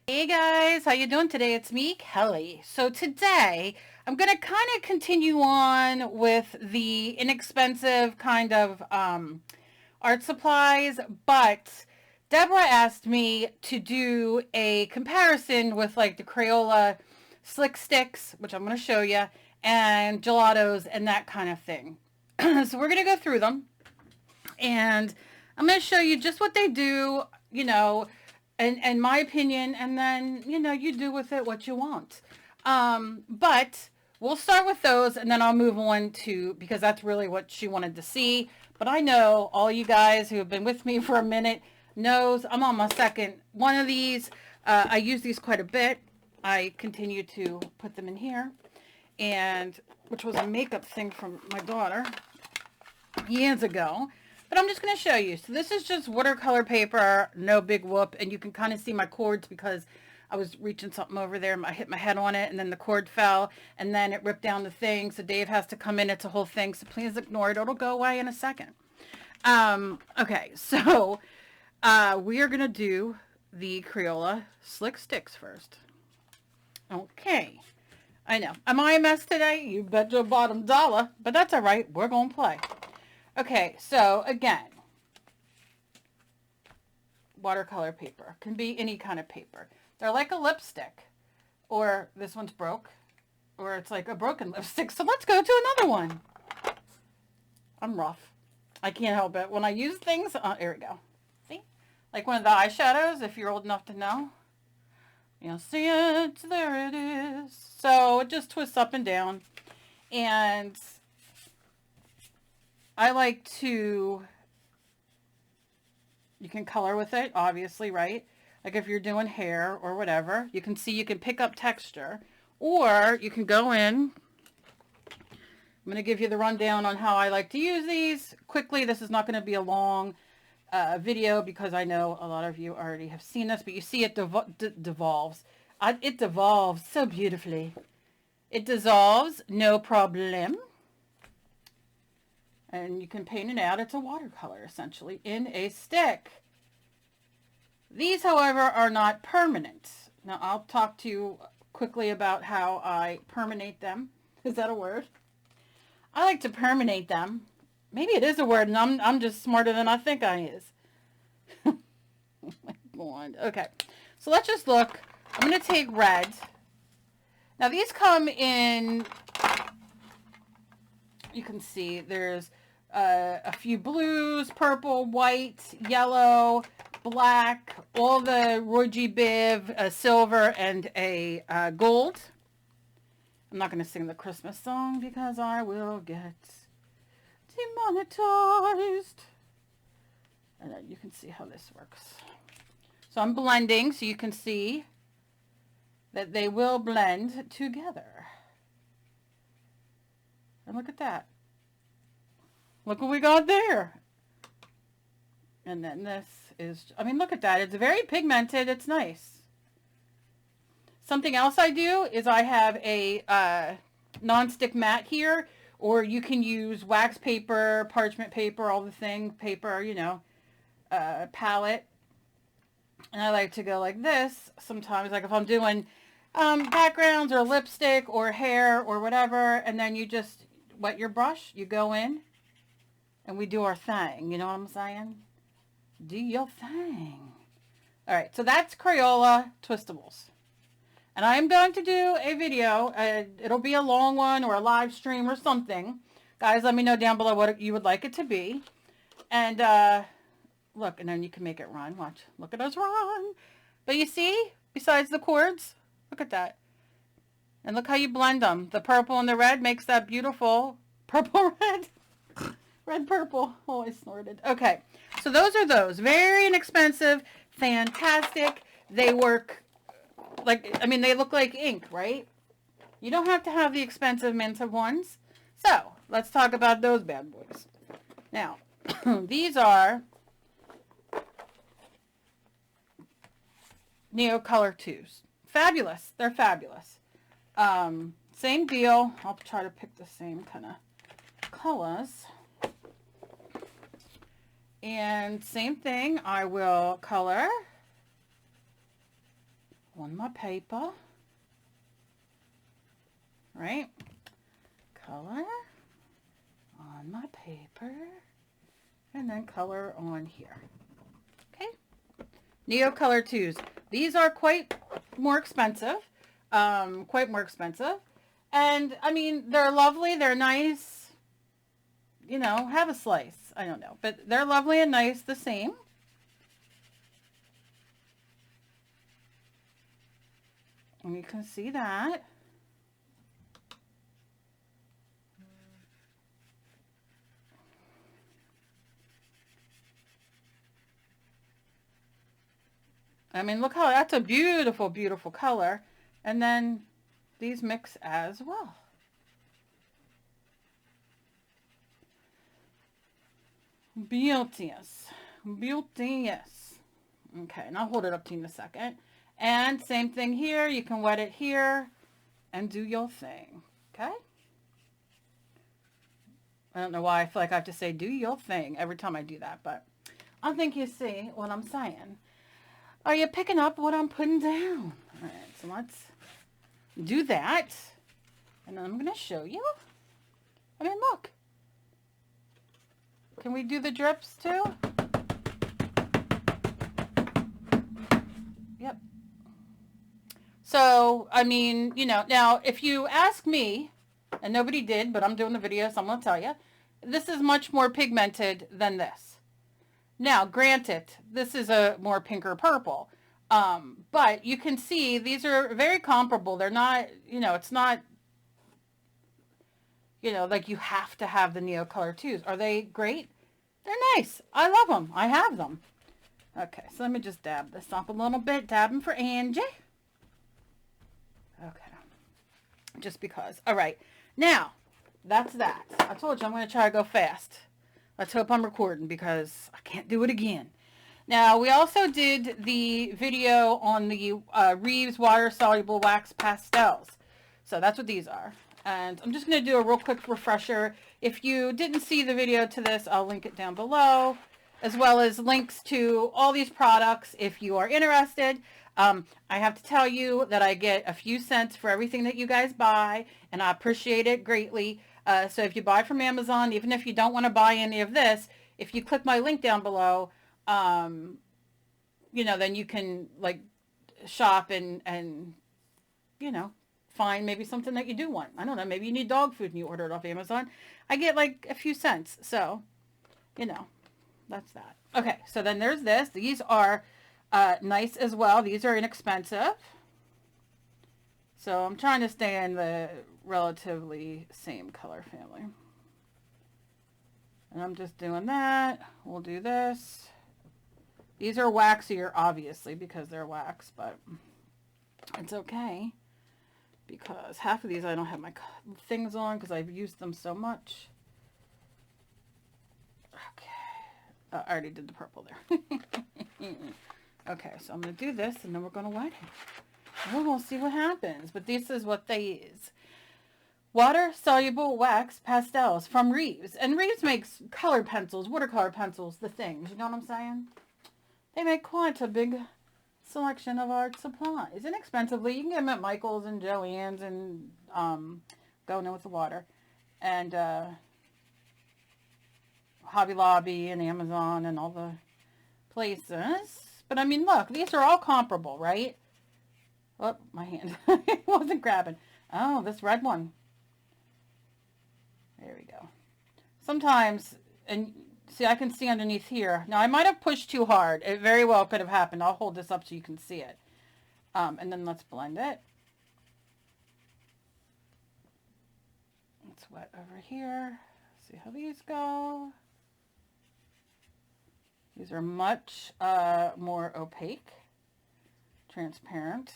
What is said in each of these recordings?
Hey guys, how you doing today? It's me, Kelly. So today I'm going to kind of continue on with the inexpensive kind of art supplies, but Deborah asked me to do a comparison with like the Crayola slick sticks, which I'm going to show you, and gelatos and that kind of thing. So we're going to go through them and I'm going to show you just what they do, you know, and my opinion, and then, you know, you do with it what you want. But we'll start with those and then I'll move on to, because that's really what she wanted to see. But I know all you guys who have been with me for a minute knows I'm on my second one of these. I use these quite a bit. I continue to put them in here, and which was a makeup thing from my daughter years ago. But I'm just going to show you. So this is just watercolor paper, no big whoop. And you can kind of see my cords because I was reaching something over there. I hit my head on it and then the cord fell and then it ripped down the thing. So Dave has to come in. It's a whole thing. So please ignore it. It'll go away in a second. Okay, so we are going to do the Crayola Slick Sticks first. Okay. I know. Am I a mess today? You bet your bottom dollar. But that's all right. We're going to play. Okay, so again, watercolor paper can be any kind of paper. They're like a lipstick, or this one's broke, or it's like a broken lipstick. So let's go to another one. I'm rough. I can't help it. When I use things, here we go. See? Like one of the eyeshadows, if you're old enough to know. You'll see it. There it is. So it just twists up and down. And I like to, you can color with it, obviously, right? Like if you're doing hair or whatever, you can see you can pick up texture, or you can go in. I'm going to give you the rundown on how I like to use these quickly. This is not going to be a long video because I know a lot of you already have seen this, but you see it devolves. It devolves so beautifully. It dissolves, no problem. And you can paint it out. It's a watercolor, essentially, in a stick. These, however, are not permanent. Now, I'll talk to you quickly about how I permanate them. Is that a word? I like to permanate them. Maybe it is a word, and I'm just smarter than I think I is. Oh my God. Okay, so let's just look. I'm going to take red. Now, these come in, you can see there's a few blues, purple, white, yellow, black, all the Roy G. Biv, silver, and a gold. I'm not going to sing the Christmas song because I will get demonetized. And then you can see how this works. So I'm blending so you can see that they will blend together. And look at that. Look what we got there. And then this is, I mean, look at that. It's very pigmented. It's nice. Something else I do is I have a non-stick mat here, or you can use wax paper, parchment paper, all the thing, paper, you know, palette. And I like to go like this sometimes, like if I'm doing backgrounds or lipstick or hair or whatever, and then you just wet your brush, you go in, and we do our thing. You know what I'm saying? Do your thing. All right, so that's Crayola Twistables. And I am going to do a video. It'll be a long one or a live stream or something. Guys, let me know down below what you would like it to be. And look, and then you can make it run. Watch. Look at us run. But you see, besides the cords, look at that. And look how you blend them. The purple and the red makes that beautiful purple red. Red, purple. Oh, I snorted. Okay, so those are those. Very inexpensive, fantastic. They work like, I mean, they look like ink, right? You don't have to have the expensive minted ones. So, let's talk about those bad boys. Now, these are Neo Color 2s. Fabulous. They're fabulous. Same deal. I'll try to pick the same kind of colors. And same thing, I will color on my paper, right? Color on my paper, and then color on here. Okay. Neo Color 2s. These are quite more expensive. Quite more expensive. And, I mean, they're lovely. They're nice. You know, have a slice. I don't know. But they're lovely and nice the same. And you can see that. I mean, look how that's a beautiful, beautiful color. And then these mix as well. Beauteous. Beauteous. Okay, and I'll hold it up to you in a second. And same thing here. You can wet it here and do your thing. Okay? I don't know why I feel like I have to say do your thing every time I do that, but I think you see what I'm saying. Are you picking up what I'm putting down? All right, so let's do that. And then I'm going to show you. I mean, look. Can we do the drips too? Yep. So, I mean, you know, now if you ask me, and nobody did, but I'm doing the video, so I'm going to tell you, this is much more pigmented than this. Now, granted, this is a more pinker purple, but you can see these are very comparable. They're not, you know, it's not, you know, like you have to have the Neo Color 2s. Are they great? They're nice. I love them. I have them. Okay, so let me just dab this up a little bit. Dabbing for Angie. Okay. Just because. All right. Now, that's that. I told you I'm going to try to go fast. Let's hope I'm recording because I can't do it again. Now, we also did the video on the Reeves Water Soluble Wax Pastels. So that's what these are. And I'm just going to do a real quick refresher. If you didn't see the video to this, I'll link it down below, as well as links to all these products if you are interested. I have to tell you that I get a few cents for everything that you guys buy, and I appreciate it greatly. So if you buy from Amazon, even if you don't want to buy any of this, if you click my link down below, you know, then you can like shop and, you know, find maybe something that you do want. I don't know. Maybe you need dog food and you order it off Amazon. I get like a few cents. So, you know, that's that. Okay. So then there's this. These are nice as well. These are inexpensive. So I'm trying to stay in the relatively same color family. And I'm just doing that. We'll do this. These are waxier, obviously, because they're wax, but it's okay. Because half of these I don't have my things on because I've used them so much. Okay. I already did the purple there. Okay, so I'm going to do this and then we're going to wet it. We're going to see what happens. But this is what they use. Water Soluble Wax Pastels from Reeves. And Reeves makes colored pencils, watercolor pencils, the things. You know what I'm saying? They make quite a big selection of art supplies. Inexpensively. You can get them at Michael's and Joann's and Going In With The Water. And Hobby Lobby and Amazon and all the places. But I mean, look, these are all comparable, right? Oh, my hand wasn't grabbing. Oh, this red one. There we go. Sometimes, and see, I can see underneath here. Now, I might have pushed too hard. It very well could have happened. I'll hold this up so you can see it. And then let's blend it. It's wet over here. See how these go. These are much more opaque, transparent.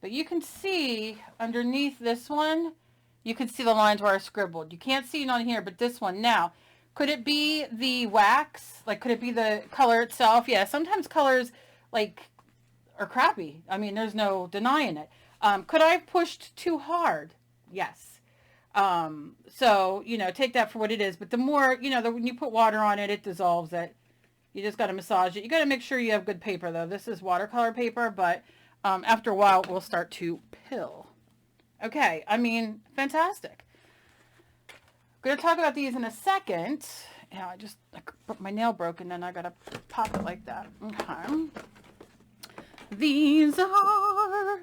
But you can see underneath this one, you can see the lines where I scribbled. You can't see it on here, but this one. Now, could it be the wax? Like, could it be the color itself? Yeah, sometimes colors, like, are crappy. I mean, there's no denying it. Could I have pushed too hard? Yes. So, you know, take that for what it is. But the more, you know, when you put water on it, it dissolves it. You just got to massage it. You got to make sure you have good paper, though. This is watercolor paper, but after a while it will start to pill. Okay, I mean, fantastic. I'm going to talk about these in a second. Yeah, I my nail broke and then I got to pop it like that. Okay. These are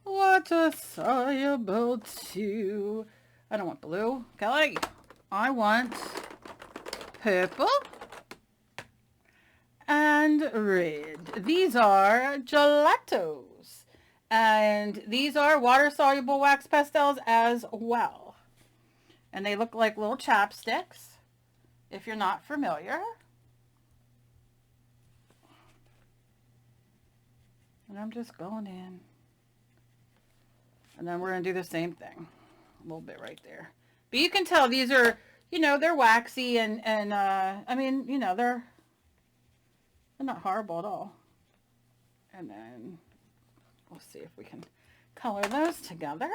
water soluble too. I don't want blue. Kelly, I want purple and red. These are gelatos. And these are water soluble wax pastels as well. And they look like little chapsticks, if you're not familiar. And I'm just going in. And then we're going to do the same thing. A little bit right there. But you can tell these are, you know, they're waxy and I mean, you know, they're not horrible at all. And then we'll see if we can color those together.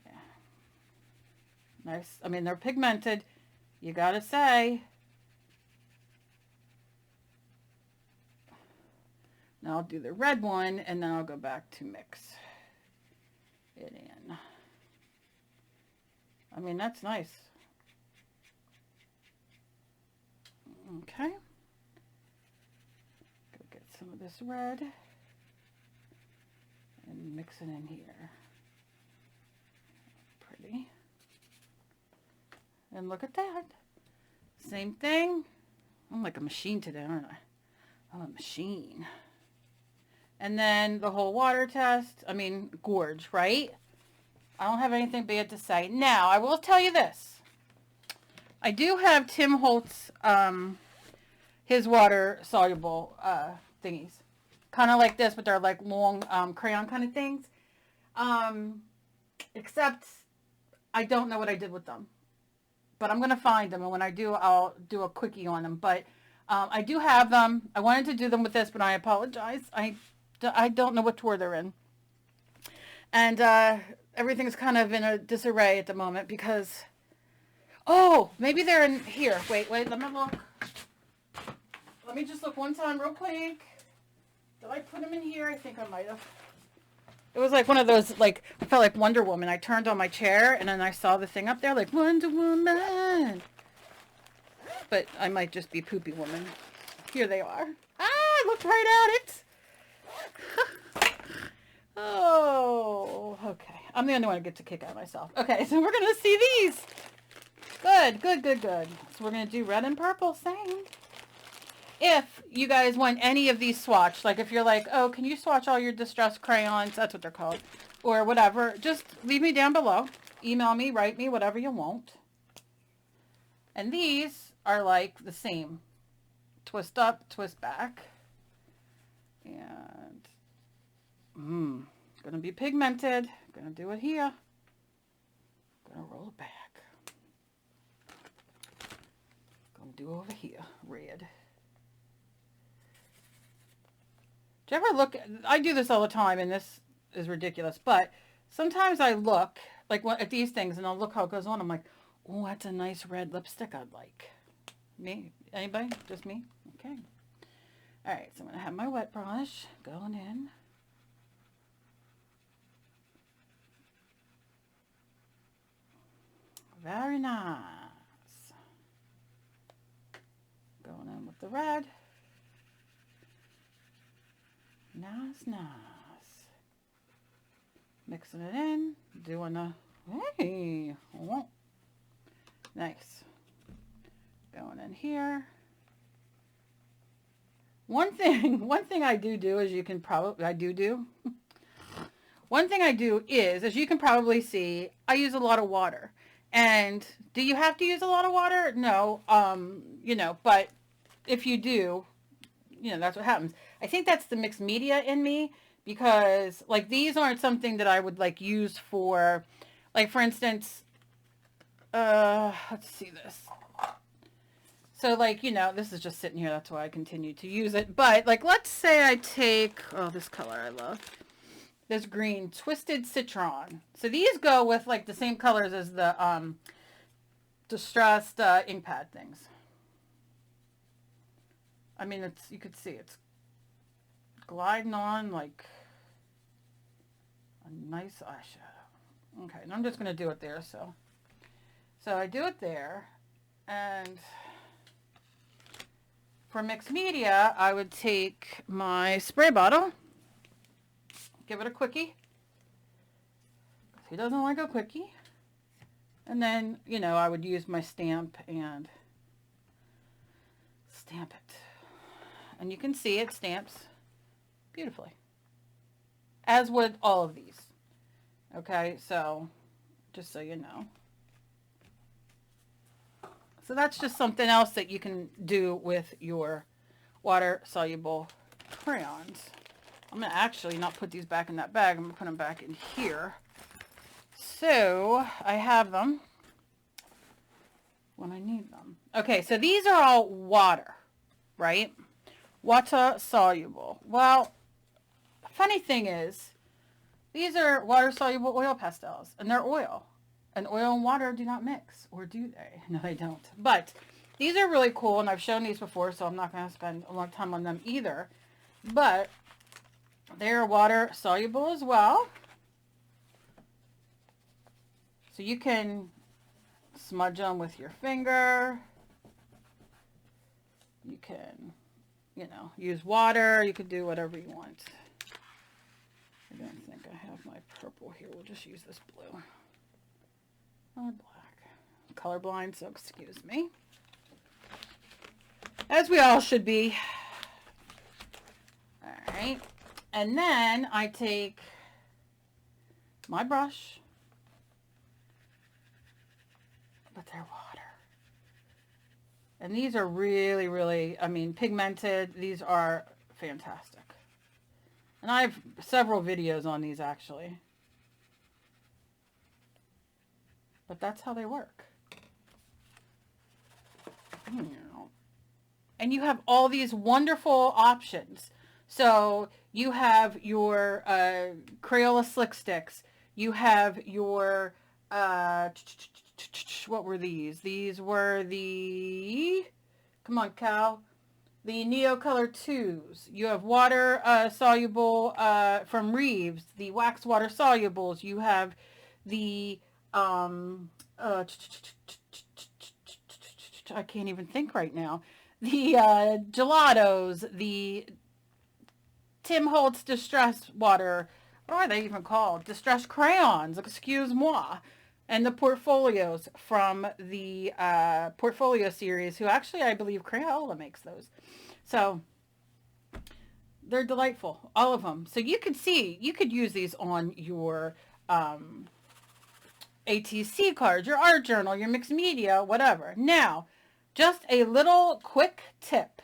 Yeah. Nice. I mean, they're pigmented, you gotta say. Now I'll do the red one and then I'll go back to mix it in. I mean, that's nice. Okay. Go get some of this red and mix it in here. Pretty. And look at that. Same thing. I'm like a machine today, aren't I? I'm a machine. And then the whole water test. I mean, gorge, right? I don't have anything bad to say. Now, I will tell you this. I do have Tim Holtz, his water soluble thingies. Kind of like this, but they're like long crayon kind of things. Except I don't know what I did with them. But I'm going to find them. And when I do, I'll do a quickie on them. But I do have them. I wanted to do them with this, but I apologize. I don't know what tour they're in. And everything's kind of in a disarray at the moment because... Oh, maybe they're in here. Wait, let me look. Let me just look one time real quick. Did I put them in here? I think I might have. It was like one of those, like, I felt like Wonder Woman. I turned on my chair and then I saw the thing up there like Wonder Woman. But I might just be Poopy Woman. Here they are. Ah, I looked right at it. Oh, okay. I'm the only one who gets a kick out of myself. Okay, so we're going to see these. Good. So we're going to do red and purple, same. If you guys want any of these swatched, like if you're like, oh, can you swatch all your distress crayons? That's what they're called. Or whatever. Just leave me down below. Email me, write me, whatever you want. And these are like the same. Twist up, twist back. And, gonna be pigmented. Gonna do it here. Gonna roll it back. Gonna do over here, red. Do you ever look, I do this all the time and this is ridiculous, but sometimes I look like at these things and I'll look how it goes on. I'm like, oh, that's a nice red lipstick I'd like. Me? Anybody? Just me? Okay. All right, so I'm going to have my wet brush going in. Very nice. Going in with the red. Nice. Mixing it in, doing a, hey, oh, nice. Going in here. One thing I do, as you can probably, one thing I do is, as you can probably see, I use a lot of water. And do you have to use a lot of water? No, you know, but if you do, you know, that's what happens. I think that's the mixed media in me, because like these aren't something that I would like use for, like for instance, let's see this. So like, you know, this is just sitting here. That's why I continue to use it. But like, let's say I take, oh, this color I love. This green, Twisted Citron. So these go with like the same colors as the distressed ink pad things. I mean, it's, you could see it's gliding on like a nice eyeshadow. Okay, and I'm just going to do it there. So I do it there. And for mixed media, I would take my spray bottle, give it a quickie. He doesn't like a quickie. And then, you know, I would use my stamp and stamp it. And you can see it stamps beautifully, as would all of these. Okay, so just so you know. So that's just something else that you can do with your water soluble crayons. I'm going to actually not put these back in that bag. I'm going to put them back in here. So I have them when I need them. Okay, so these are all water, right? Water soluble. Well, funny thing is, these are water soluble oil pastels, and they're oil. And oil and water do not mix, or do they? No, they don't. But these are really cool, and I've shown these before, so I'm not going to spend a long time on them either. But they're water soluble as well. So you can smudge them with your finger. You can, you know, use water. You can do whatever you want. I don't think I have my purple here. We'll just use this blue. Or black. Colorblind, so excuse me. As we all should be. All right. And then I take my brush. But they're water. And these are really, really, I mean, pigmented. These are fantastic. And I have several videos on these actually. But that's how they work. And you have all these wonderful options. So you have your Crayola Slick Sticks. You have your, what were these? These were the, come on, Cal. The Neo Color 2s. You have water soluble from Reeves. The wax water solubles. You have the I can't even think right now. The gelatos, the Tim Holtz Distress Water, what are they even called? Distress Crayons, excuse moi. And the portfolios from the portfolio series, who actually I believe Crayola makes those. So they're delightful, all of them. So you could see, you could use these on your ATC cards, your art journal, your mixed media, whatever. Now, just a little quick tip,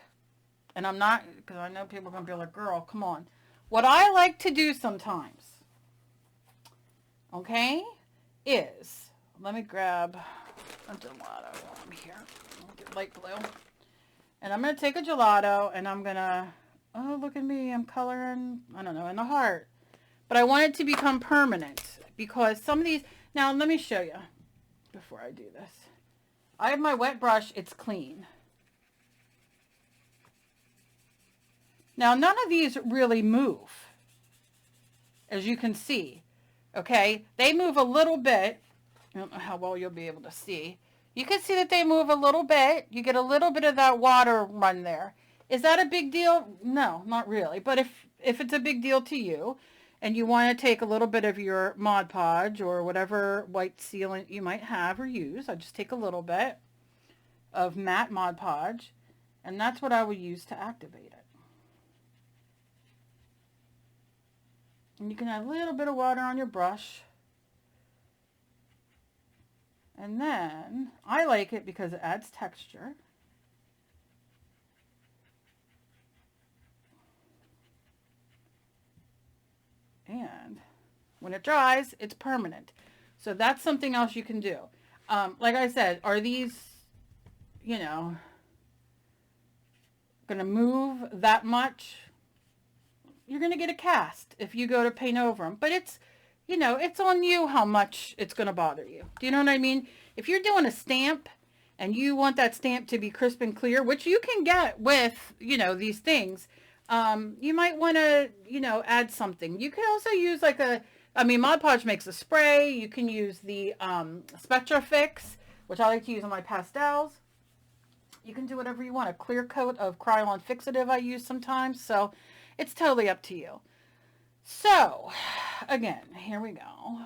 and I'm not, because I know people are going to be like, girl, come on. What I like to do sometimes, okay, is, let me grab a gelato while I'm here. I'll get light blue. And I'm going to take a gelato, and I'm going to, oh, look at me, I'm coloring, I don't know, in the heart. But I want it to become permanent, because some of these, now let me show you before I do this. I have my wet brush, it's clean. Now none of these really move, as you can see, okay? They move a little bit. I don't know how well you'll be able to see. You can see that they move a little bit. You get a little bit of that water run there. Is that a big deal? No, not really. But if it's a big deal to you, and you want to take a little bit of your Mod Podge or whatever white sealant you might have or use, I just take a little bit of matte Mod Podge, and that's what I would use to activate it. And you can add a little bit of water on your brush. And then I like it because it adds texture. And when it dries, it's permanent. So that's something else you can do. Like I said, are these, you know, going to move that much? You're going to get a cast if you go to paint over them. But it's, you know, it's on you how much it's going to bother you. Do you know what I mean? If you're doing a stamp and you want that stamp to be crisp and clear, which you can get with, these things, you might want to, add something. You can also use like Mod Podge makes a spray. You can use the Spectra Fix, which I like to use on my pastels. You can do whatever you want. A clear coat of Crayon Fixative I use sometimes. So it's totally up to you. So again, here we go.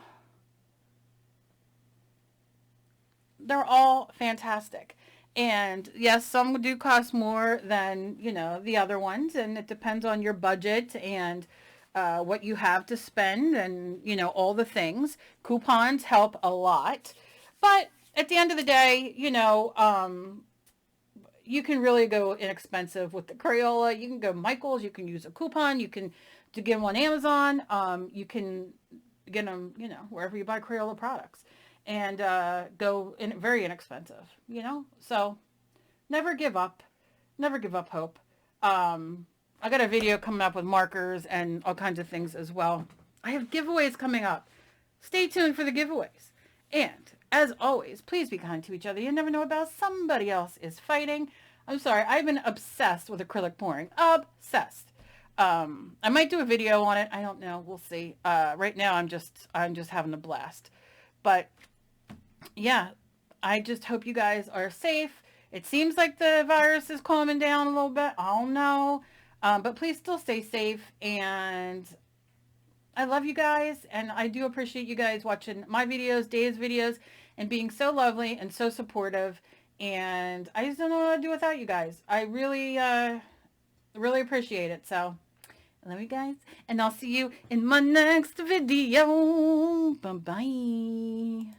They're all fantastic. And yes, some do cost more than, the other ones. And it depends on your budget and what you have to spend and, all the things. Coupons help a lot. But at the end of the day, you can really go inexpensive with the Crayola. You can go Michael's. You can use a coupon. You can get them on Amazon. You can get them, wherever you buy Crayola products. And go in very inexpensive, So never give up. Never give up hope. I got a video coming up with markers and all kinds of things as well. I have giveaways coming up. Stay tuned for the giveaways. And as always, please be kind to each other. You never know about somebody else is fighting. I'm sorry. I've been obsessed with acrylic pouring. Obsessed. I might do a video on it. I don't know. We'll see. Right now, I'm just having a blast. But yeah, I just hope you guys are safe. It seems like the virus is calming down a little bit. I don't know. But please still stay safe. And I love you guys. And I do appreciate you guys watching my videos, Dave's videos, and being so lovely and so supportive. And I just don't know what to do without you guys. I really, really appreciate it. So I love you guys. And I'll see you in my next video. Bye-bye.